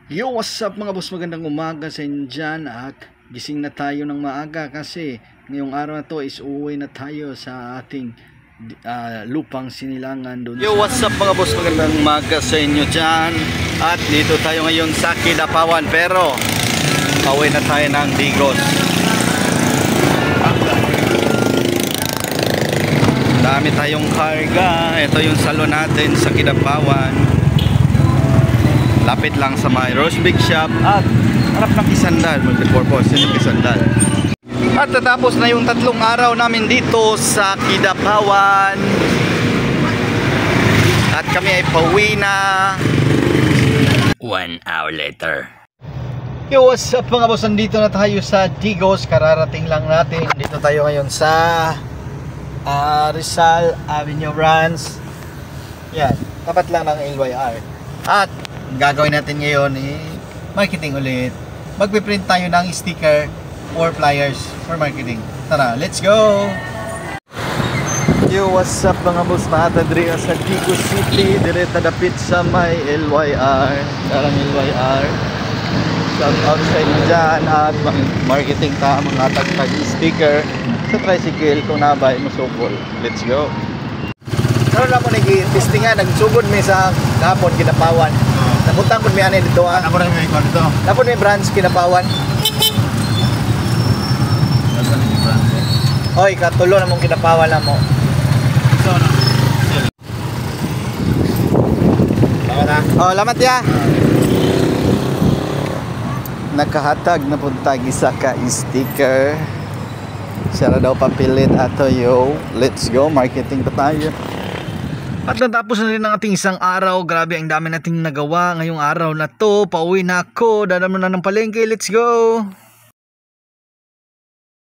Yo, what's up mga boss? Magandang umaga sa inyo dyan. At gising na tayo ng maaga kasi ngayong araw na to is uwi na tayo sa ating lupang sinilangan doon. Yo, what's up mga boss? Magandang umaga sa inyo dyan. At dito tayo ngayon sa Kidapawan, pero pauwi na tayo ng Digos. Dami tayong karga. Ito yung salon natin sa Kidapawan. Lapit lang sa may Rose Big Shop at harap ng Kisandal, multipurpose yung Kisandal. At natapos na yung 3 araw namin dito sa Kidapawan. At kami ay pauwi na 1 hour later. Yo, what's up mga boss? Nandito na tayo sa Digos. Kararating lang natin. Dito tayo ngayon sa Rizal Avenue Branch. Yan, tapat lang ng LYR. At gagawin natin ngayon marketing ulit. Magpiprint tayo ng sticker or flyers for marketing. Tara, let's go! Yo, what's up mga boss? Matadri sa Digos City. Direta dapit sa may LYR. Darang LYR. Shout out sa inyo dyan. At marketing ta mga tag sticker sa tricycle kung nabay musukol. Let's go! Karon na mo nag-testingan, nagsugod mi sa Kapon, Kidapawan. Nabutang po mi ani dito ah. Ako rin may dito. Napon mi branch Kidapawan. Nasaan ni branch? Oy, katulo na mong Kidapawan na mo. So na. Lamat ah. Oh, lamat ya. Nakahatag na puntag isa ka sticker. Sara daw papilit ato yo. Let's go, marketing pa tayo. At natapos na rin ang ating isang araw. Grabe, ang dami nating nagawa ngayong araw na to. Pauwi na ako. Dadam na ng palengke. Let's go!